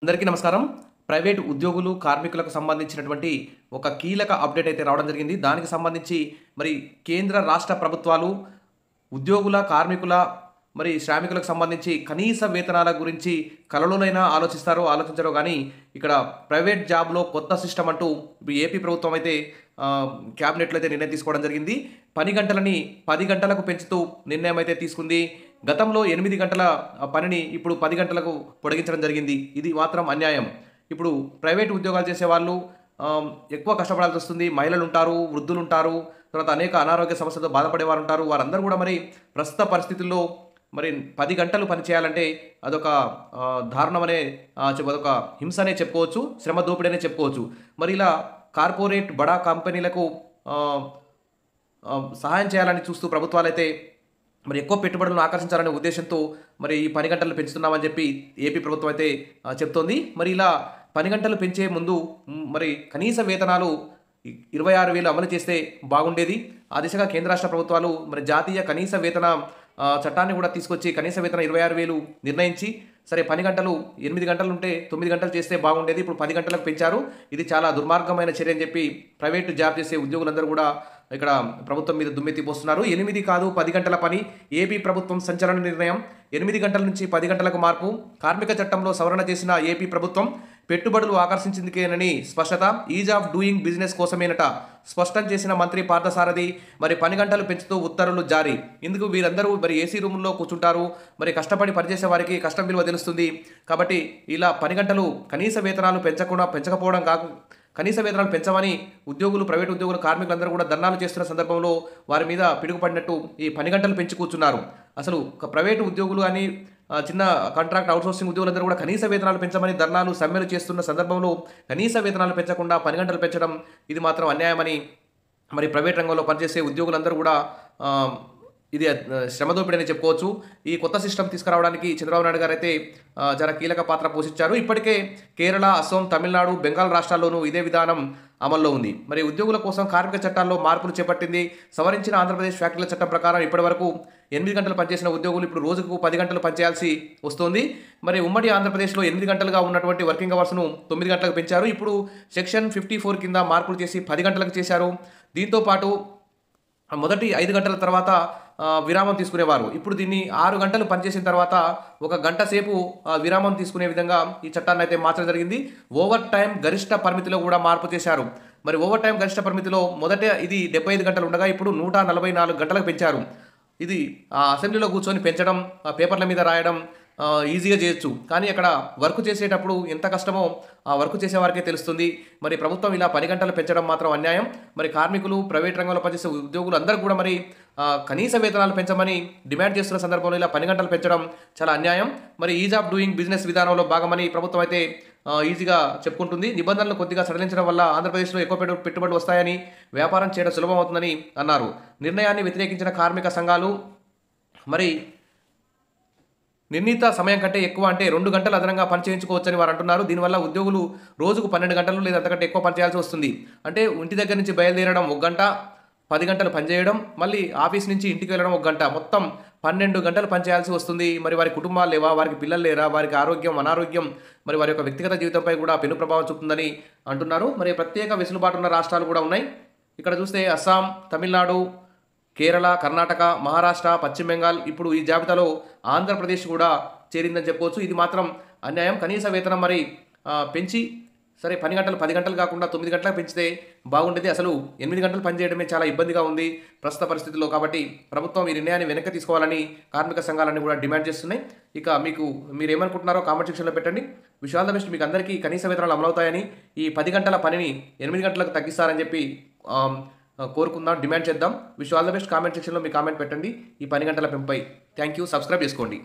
అందరికీ నమస్కారం. ప్రైవేట్ ఉద్యోగులు, కార్మికులకు సంబంధించినటువంటి ఒక కీలక అప్డేట్ అయితే రావడం జరిగింది. దానికి సంబంధించి మరి కేంద్ర, రాష్ట్ర ప్రభుత్వాలు ఉద్యోగుల, కార్మికుల శ్రామికులకు సంబంధించి కనీస వేతనాల గురించి కలలోనైనా ఆలోచించరో కానీ ఇక్కడ ప్రైవేట్ జాబ్‌లో కొత్త సిస్టమ్ అంటూ ఏపీ ప్రభుత్వం అయితే క్యాబినెట్‌లో అయితే నిర్ణయం తీసుకోవడం జరిగింది. పని గంటలని 10 గంటలకు పెంచుతూ నిర్ణయం అయితే తీసుకుంది. గతంలో 8 గంటల పనిని ఇప్పుడు 10 గంటలకు పొడిగించడం జరిగింది. ఇది మాత్రం అన్యాయం. ఇప్పుడు ప్రైవేట్ ఉద్యోగాలు చేసేవాళ్ళు ఎక్కువ కష్టపడాల్సి వస్తుంది. మహిళలుంటారు, వృద్ధులుంటారు, తర్వాత అనేక అనారోగ్య సమస్యలతో బాధపడేవారు ఉంటారు. వారందరూ కూడా ప్రస్తుత పరిస్థితుల్లో 10 గంటలు పని చేయాలంటే అదొక దారుణమనే అదొక హింస అనే చెప్పుకోవచ్చు. శ్రమ దోపిడీ అనే చెప్పుకోవచ్చు. ఇలా కార్పొరేట్ బడా కంపెనీలకు సహాయం చేయాలని చూస్తూ ప్రభుత్వాలైతే ఎక్కువ పెట్టుబడులను ఆకర్షించాలనే ఉద్దేశంతో ఈ పని గంటలు పెంచుతున్నామని చెప్పి ఏపీ ప్రభుత్వం అయితే చెప్తోంది. ఇలా పని గంటలు పెంచే ముందు కనీస వేతనాలు 26,000 అమలు చేస్తే బాగుండేది. ఆ దిశగా కేంద్ర రాష్ట్ర ప్రభుత్వాలు జాతీయ కనీస వేతన చట్టాన్ని కూడా తీసుకొచ్చి కనీస వేతనం 26,000 నిర్ణయించి పని గంటలు 8 గంటలు ఉంటే 9 గంటలు చేస్తే బాగుండేది. ఇప్పుడు 10 గంటలకు పెంచారు. ఇది చాలా దుర్మార్గమైన చర్య అని చెప్పి ప్రైవేట్ జాబ్ చేసే ఉద్యోగులందరూ కూడా ఇక్కడ ప్రభుత్వం మీద దుమ్మెత్తిపోస్తున్నారు. 8 కాదు 10 గంటల పని. ఏపీ ప్రభుత్వం సంచలన నిర్ణయం. 8 గంటల నుంచి 10 గంటలకు మార్పు. కార్మిక చట్టంలో సవరణ చేసిన ఏపీ ప్రభుత్వం పెట్టుబడులు ఆకర్షించిందికేనని స్పష్టత. ఈజ్ ఆఫ్ డూయింగ్ బిజినెస్ కోసమేనట స్పష్టం చేసిన మంత్రి పార్థసారథి. పని గంటలు పెంచుతూ ఉత్తర్వులు జారీ. ఇందుకు వీరందరూ ఏసీ రూముల్లో కూర్చుంటారు. కష్టపడి పనిచేసే వారికి కష్టం విలువ తెలుస్తుంది. కాబట్టి ఇలా పని గంటలు కనీస వేతనాలు పెంచకపోవడం కనీస వేతనాలు పెంచమని ఉద్యోగులు, ప్రైవేట్ ఉద్యోగులు, కార్మికులందరూ కూడా ధర్నాలు చేస్తున్న సందర్భంలో వారి మీద పిడుగుపడినట్టు ఈ పని గంటలు పెంచి కూర్చున్నారు. అసలు ప్రైవేటు ఉద్యోగులు అని చిన్న కాంట్రాక్ట్ అవుట్సోర్సింగ్ ఉద్యోగులందరూ కూడా కనీస వేతనాలు పెంచమని ధర్నాలు, సమ్మెలు చేస్తున్న సందర్భంలో కనీస వేతనాలు పెంచకుండా పని గంటలు పెంచడం ఇది మాత్రం అన్యాయమని ప్రైవేట్ రంగంలో పనిచేసే ఉద్యోగులందరూ కూడా ఇది శ్రమ దోపిడీ అని చెప్పుకోవచ్చు. ఈ కొత్త సిస్టమ్ తీసుకురావడానికి చంద్రబాబు నాయుడు గారు అయితే చాలా కీలక పాత్ర పోషించారు. ఇప్పటికే కేరళ, అస్సాం, తమిళనాడు, బెంగాల్ రాష్ట్రాల్లోనూ ఇదే విధానం అమల్లో ఉంది. ఉద్యోగుల కోసం కార్మిక చట్టాల్లో మార్పులు చేపట్టింది. సవరించిన ఆంధ్రప్రదేశ్ ఫ్యాక్టరీల చట్టం ప్రకారం ఇప్పటివరకు 8 గంటలు పనిచేసిన ఉద్యోగులు ఇప్పుడు రోజుకు 10 గంటలు పనిచేయాల్సి వస్తుంది. ఉమ్మడి ఆంధ్రప్రదేశ్లో 8 గంటలుగా ఉన్నటువంటి వర్కింగ్ అవర్స్ను 9 గంటలకు పెంచారు. ఇప్పుడు సెక్షన్ 54 కింద మార్పులు చేసి 10 గంటలకు చేశారు. దీంతో పాటు మొదటి 5 గంటల తర్వాత విరామం తీసుకునేవారు. ఇప్పుడు దీన్ని 6 గంటలు పనిచేసిన తర్వాత 1 గంట సేపు విరామం తీసుకునే విధంగా ఈ చట్టాన్ని అయితే మార్చడం జరిగింది. ఓవర్ టైం గరిష్ట పరిమితిలో కూడా మార్పు చేశారు. ఓవర్ టైం గరిష్ట పరిమితిలో మొదట ఇది 75 గంటలు ఉండగా ఇప్పుడు 144 గంటలకు పెంచారు. ఇది అసెంబ్లీలో కూర్చొని పెంచడం, పేపర్ల మీద రాయడం ఈజీగా చేయొచ్చు. కానీ అక్కడ వర్క్ చేసేటప్పుడు ఎంత కష్టమో ఆ వర్క్ చేసేవారికే తెలుస్తుంది. ప్రభుత్వం ఇలా 10 గంటలు పెంచడం మాత్రం అన్యాయం. కార్మికులు, ప్రైవేట్ రంగంలో పనిచేసే ఉద్యోగులు అందరూ కూడా కనీస వేతనాలు పెంచమని డిమాండ్ చేస్తున్న సందర్భంలో ఇలా 10 గంటలు పెంచడం చాలా అన్యాయం. ఈజ్ ఆఫ్ డూయింగ్ బిజినెస్ విధానంలో భాగమని ప్రభుత్వం అయితే ఈజీగా చెప్పుకుంటుంది. నిబంధనలు కొద్దిగా సడలించడం వల్ల ఆంధ్రప్రదేశ్లో ఎక్కువ పెట్టుబడులు వస్తాయని, వ్యాపారం చేయడం సులభం అవుతుందని అన్నారు. నిర్ణయాన్ని వ్యతిరేకించిన కార్మిక సంఘాలు నిర్ణీత సమయం కంటే ఎక్కువ అంటే 2 గంటలు అదనంగా పని చేయించుకోవచ్చని వారు అంటున్నారు. దీనివల్ల ఉద్యోగులు రోజుకు 12 గంటలు లేదా అంతకంటే ఎక్కువ పని చేయాల్సి వస్తుంది. అంటే ఇంటి దగ్గర నుంచి బయలుదేరడం 1 గంట, 10 గంటలు పనిచేయడం, మళ్ళీ ఆఫీస్ నుంచి ఇంటికి వెళ్ళడం 1 గంట, మొత్తం 12 గంటలు పనిచేయాల్సి వస్తుంది. వారి కుటుంబాలు లేవా, వారికి పిల్లలు లేరా, వారికి ఆరోగ్యం, అనారోగ్యం, వారి యొక్క వ్యక్తిగత జీవితంపై కూడా పెను ప్రభావం చూపుతుందని అంటున్నారు. ప్రత్యేక వెసులుబాటు ఉన్న రాష్ట్రాలు కూడా ఉన్నాయి. ఇక్కడ చూస్తే అస్సాం, తమిళనాడు, కేరళ, కర్ణాటక, మహారాష్ట్ర, పశ్చిమ బెంగాల్, ఇప్పుడు ఈ జాబితాలో ఆంధ్రప్రదేశ్ కూడా చేరిందని చెప్పుకోవచ్చు. ఇది మాత్రం అన్యాయం. కనీస వేతనం పెంచి పని గంటలు 10 గంటలు కాకుండా 9 గంటలకు పెంచితే బాగుండేది. అసలు 8 గంటలు పనిచేయడమే చాలా ఇబ్బందిగా ఉంది ప్రస్తుత పరిస్థితుల్లో. కాబట్టి ప్రభుత్వం ఈ నిర్ణయాన్ని వెనక్కి తీసుకోవాలని కార్మిక సంఘాలన్నీ కూడా డిమాండ్ చేస్తున్నాయి. ఇక మీరు ఏమనుకుంటున్నారో కామెంట్ సెక్షన్లో పెట్టండి. Wish all the best. మీకు అందరికీ కనీస వేతనాలు అమలవుతాయని, ఈ 10 గంటల పనిని 8 గంటలకు తగ్గిస్తారని చెప్పి కోరుకుందాం, డిమాండ్ చేద్దాం. Wish all the best. Comment సెక్షన్లో మీ కామెంట్ పెట్టండి ఈ 10 గంటల పెంపై. Thank you. సబ్స్క్రైబ్ చేసుకోండి.